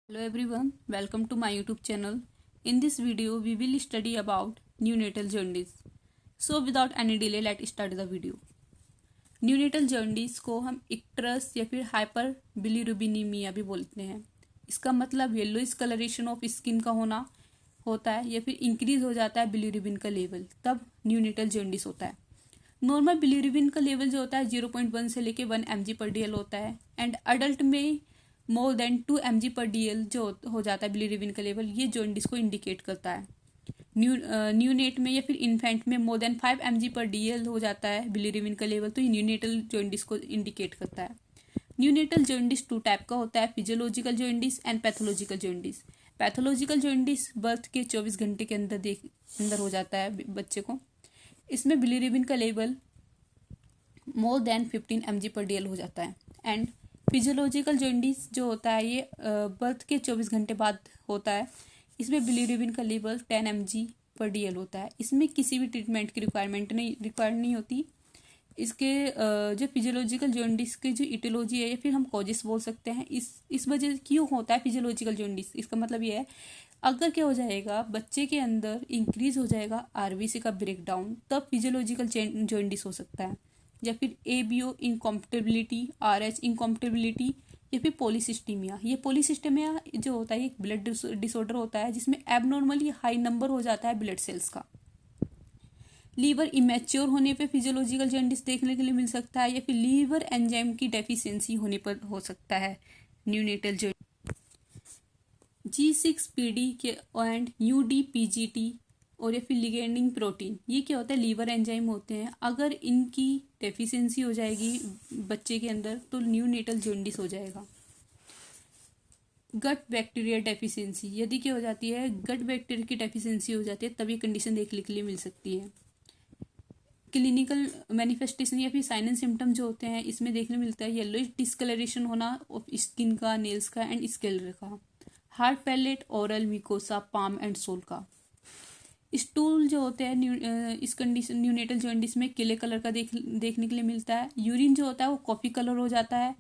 Hello everyone, welcome to my YouTube channel. In this video, we will study about neonatal jaundice. So without any delay, let's start the video. Neonatal jaundice को हम इक्टरस या फिर hyper बिलीरुबिनीमिया भी बोलते हैं। इसका मतलब येलोइश कलरेशन ऑफ स्किन का होना होता है या फिर इंक्रीज हो जाता है बिलीरुबिन का लेवल, तब न्यूनेटल जॉन्डिस होता है। नॉर्मल बिलीरुबिन का लेवल जो होता है 0.1 से लेके 1 mg/dl होता है एंड अडल्ट में मोर देन 2 mg/dl जो हो जाता है बिलीरुबिन का लेवल, ये जॉन्डिस को इंडिकेट करता है। न्यूनेट में या फिर इन्फेंट में मोर देन 5 mg/dl हो जाता है बिलीरुबिन का लेवल, तो ये न्यूनेटल जॉन्डिस को इंडिकेट करता है। न्यूनेटल जॉन्डिस 2 टाइप का होता है, physiological jaundice and pathological jaundice. Pathological jaundice birth के 24 घंटे के अंदर हो जाता है बच्चे को। इसमें बिलीरुबिन का लेवल मोर देन 15 mg/dl हो जाता है। एंड फिजियोलॉजिकल जॉन्डिस जो होता है ये बर्थ के 24 घंटे बाद होता है। इसमें बिलीरुबिन का लेवल 10 mg/dl होता है। इसमें किसी भी ट्रीटमेंट की रिक्वायर्ड नहीं होती। इसके जो फिजियोलॉजिकल जॉन्डिस की जो इटियोलॉजी है या फिर हम कॉजेस बोल सकते हैं, इस वजह क्यों होता है फिजियोलॉजिकल जॉन्डिस। इसका मतलब ये है, अगर क्या हो जाएगा बच्चे के अंदर इंक्रीज हो जाएगा आरबीसी का ब्रेकडाउन, तब फिजियोलॉजिकल जॉन्डिस हो सकता है। या फिर एबीओ इनकॉम्पेटिबिलिटी, आरएच इनकॉम्पेटिबिलिटी या फिर पॉलीसिस्टीमिया। ये पॉलीसिस्टीमिया जो होता है एक ब्लड डिसऑर्डर होता है जिसमें एबनॉर्मली हाई नंबर हो जाता है ब्लड सेल्स का। लीवर इमेच्योर होने पे फिजियोलॉजिकल जॉन्डिस देखने के लिए मिल सकता है या फिर लीवर एंजाइम की डेफिशिएंसी होने पर हो सकता है न्यूनेटल जॉन्डिस। G6PD के एंड UDPGT और या फिर लिगेंडिंग प्रोटीन, ये क्या होता है लीवर एंजाइम होते हैं। अगर इनकी डेफिशिएंसी हो जाएगी बच्चे के अंदर तो न्यूनेटल जॉन्डिस हो जाएगा। गट बैक्टीरिया डेफिशिएंसी, यदि क्या हो जाती है गट बैक्टीरिया की डेफिशिएंसी हो जाती है तब ये कंडीशन देखने के लिए मिल सकती है। क्लिनिकल मैनिफेस्टेशन या फिर साइन एंड सिम्टम जो होते हैं इसमें देखने मिलता है येलोइश डिस्कलरेशन होना ऑफ स्किन का, नेल्स का एंड स्केलर का, hard palate, oral mucosa, palm and sole का। स्टूल जो होते हैं इस कंडीशन न्यूनेटल जॉन्डिस में किले कलर का देखने के लिए मिलता है। यूरिन जो होता है वो कॉफी कलर हो जाता है।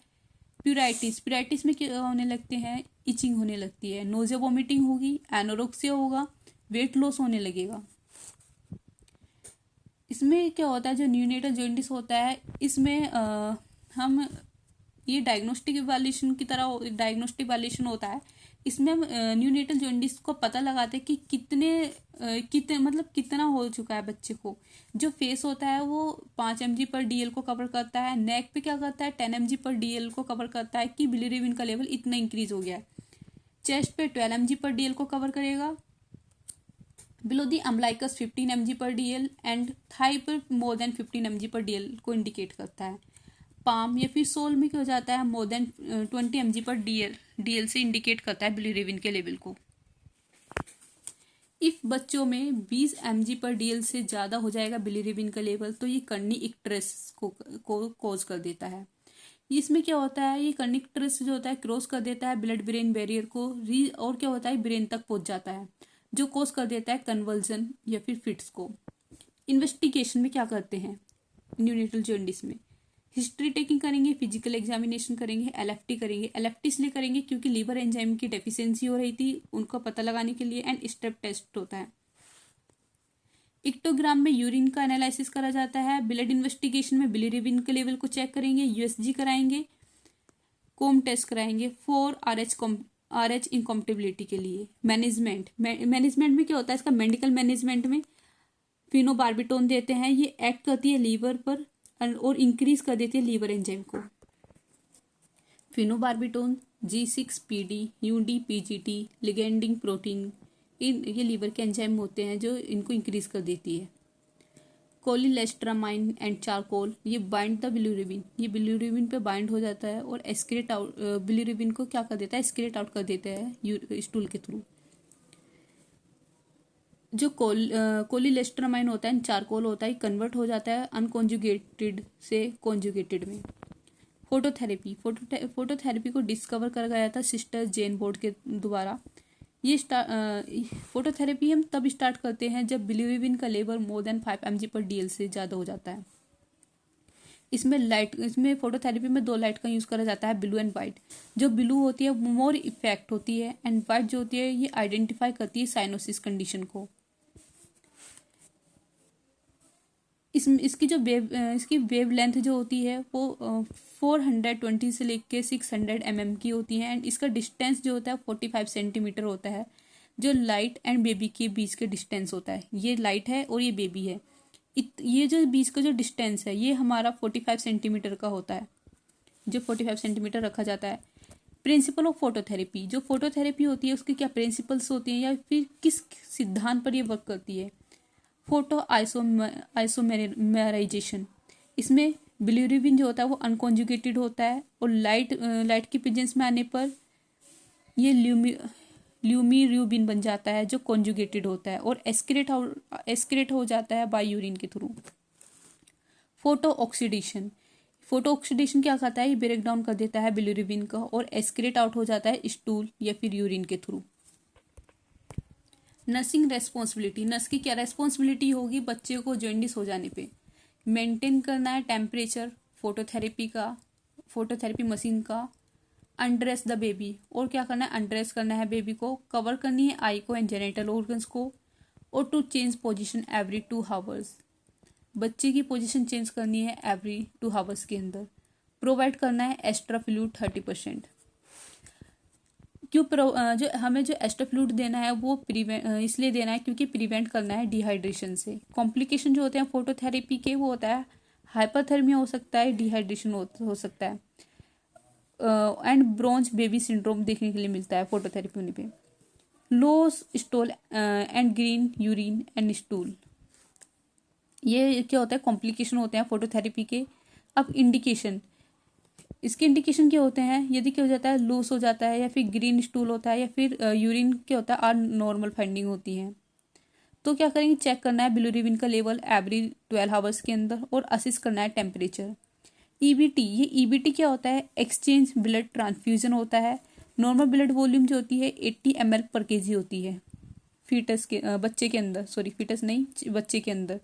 प्यूराइटिस में क्या होने लगते हैं, इचिंग होने लगती है। नोजिया वॉमिटिंग होगी, एनोरेक्सिया होगा, वेट लॉस होने लगेगा। इसमें क्या होता है जो न्यूनेटल जॉन्डिस होता है इसमें हम ये डायग्नोस्टिक इवैल्यूएशन होता है। इसमें हम न्यूनेटल जॉन्डिस को पता लगाते हैं कि कितना हो चुका है बच्चे को। जो फेस होता है वो 5 mg/dl को कवर करता है। नेक पे क्या करता है 10 mg/dl को कवर करता है कि बिलीरुबिन का लेवल इतना इंक्रीज हो गया है। चेस्ट पे 12 mg/dl को कवर करेगा। Below the umbilicus 15 mg/dl and thigh पर मोर देन 15 mg/dl को इंडिकेट करता है। पाम या फिर सोल में क्या हो जाता है मोर देन 20 mg/dl से इंडिकेट करता है बिलीरुबिन के लेवल को। इफ बच्चों में 20 mg/dl से ज़्यादा हो जाएगा बिलीरुबिन का लेवल तो ये कर्नी इक्टरेस को कॉज कर देता है। इसमें क्या होता है ये कर्नी इक्टरेस जो होता है क्रॉस कर देता है ब्लड ब्रेन बैरियर को और क्या होता है ब्रेन तक पहुंच जाता है, जो कॉज कर देता है कन्वर्जन या फिर फिट्स को। इन्वेस्टिगेशन में क्या करते हैं न्यूनेटल जॉन्डिस में, हिस्ट्री टेकिंग करेंगे, फिजिकल एग्जामिनेशन करेंगे, एलएफटी करेंगे। एलएफटी इसलिए करेंगे क्योंकि लीवर एंजाइम की डेफिशिएंसी हो रही थी उनका पता लगाने के लिए। एंड स्टेप टेस्ट होता है। इक्टोग्राम में यूरिन का एनालिसिस करा जाता है। ब्लड इन्वेस्टिगेशन में बिलीरुबिन के लेवल को चेक करेंगे, यूएसजी कराएंगे, कोम टेस्ट कराएंगे फॉर आरएच इनकॉम्पेटिबिलिटी के लिए। मैनेजमेंट में क्या होता है इसका मेडिकल मैनेजमेंट में फिनोबार्बिटोन देते हैं। ये एक्ट करती है लीवर पर और इंक्रीज कर देती है लीवर एंजाइम को। फिनोबार्बिटोन, G6PD, UDPGT, लिगेंडिंग प्रोटीन, ये लीवर के एंजाइम होते हैं जो इनको इंक्रीज कर देती है। कोलिलेस्ट्रामाइन एंड चारकोल, ये बाइंड द बिलीरुबिन, ये बिलीरुबिन पे बाइंड हो जाता है और एक्सक्रीट आउट बिलीरुबिन को क्या कर देता है एक्सक्रीट आउट कर देता है स्टूल के थ्रू। जो कोलिलेस्ट्रामाइन होता है चारकोल होता है कन्वर्ट हो जाता है अनकॉन्जुगेटेड से कॉन्जुगेटेड में। फोटोथेरेपी को डिस्कवर कर गया था सिस्टर जेन बोर्ड के द्वारा। ये फोटोथेरेपी हम तब स्टार्ट करते हैं जब बिलीरुबिन का लेवल मोर देन 5 mg/dl से ज़्यादा हो जाता है। इसमें फोटोथेरेपी में 2 लाइट का यूज़ करा जाता है, ब्लू एंड वाइट। जो ब्लू होती है वो मोर इफेक्ट होती है एंड वाइट जो होती है ये आइडेंटिफाई करती है साइनोसिस कंडीशन को। इसकी वेव लेंथ जो होती है वो 420 से लेके 600 mm की होती है एंड इसका डिस्टेंस जो होता है 45 सेंटीमीटर होता है, जो लाइट एंड बेबी के बीच के डिस्टेंस होता है। ये लाइट है और ये बेबी है। ये जो बीच का जो डिस्टेंस है ये हमारा 45 सेंटीमीटर का होता है, जो 45 सेंटीमीटर रखा जाता है। प्रिंसिपल ऑफ फोटोथेरेपी, जो फोटोथेरेपी होती है उसकी क्या प्रिंसिपल्स होती हैं या फिर किस सिद्धांत पर ये वर्क करती है। फोटो आइसोमेराइजेशन, इसमें बिलिरुबिन जो होता है वो अनकॉन्जुगेटेड होता है और लाइट की प्रेजेंस में आने पर ये ल्यूमिरुबिन बन जाता है जो कॉन्जुगेटेड होता है और एस्क्रेट हो जाता है बाय यूरिन के थ्रू। फोटो ऑक्सीडेशन क्या करता है, ये ब्रेक डाउन कर देता है बिलिरुबिन का और एस्क्रेट आउट हो जाता है स्टूल या फिर यूरिन के थ्रू। नर्सिंग रेस्पॉन्सिबिलिटी, नर्स की क्या रेस्पॉन्सिबिलिटी होगी बच्चे को जॉन्डिस हो जाने पे। मेंटेन करना है टेम्परेचर फोटोथेरेपी मशीन का। अनड्रेस द बेबी, और क्या करना है, अनड्रेस करना है बेबी को। कवर करनी है आई को एंड जेनिटल ऑर्गन्स को। और to change position every 2 hours, बच्चे की पोजीशन चेंज करनी है एवरी 2 आवर्स के अंदर। प्रोवाइड करना है एक्स्ट्रा फ्लूइड 30%। हमें जो एक्स्ट्रा फ्लूइड देना है वो इसलिए देना है क्योंकि प्रिवेंट करना है डिहाइड्रेशन से। कॉम्प्लिकेशन जो होते हैं फोटोथेरेपी के वो होता है हाइपरथर्मिया हो सकता है, डिहाइड्रेशन हो सकता है एंड ब्रोंज बेबी सिंड्रोम देखने के लिए मिलता है फोटोथेरेपी होने पे। Low stool and green urine and stool, ये क्या होता है, कॉम्प्लिकेशन होते हैं फोटोथेरेपी के। अब इसके इंडिकेशन क्या होते हैं, यदि क्या हो जाता है लूज हो जाता है या फिर ग्रीन स्टूल होता है या फिर यूरिन क्या होता है नॉर्मल फाइंडिंग होती है, तो क्या करेंगे, चेक करना है बिलिरुबिन का लेवल एवरी 12 आवर्स के अंदर और असिस करना है टेम्परेचर। ईबीटी क्या होता है, एक्सचेंज ब्लड ट्रांसफ्यूजन होता है। नॉर्मल ब्लड वॉल्यूम जो होती है 80 ml पर kg होती है बच्चे के अंदर, बच्चे के अंदर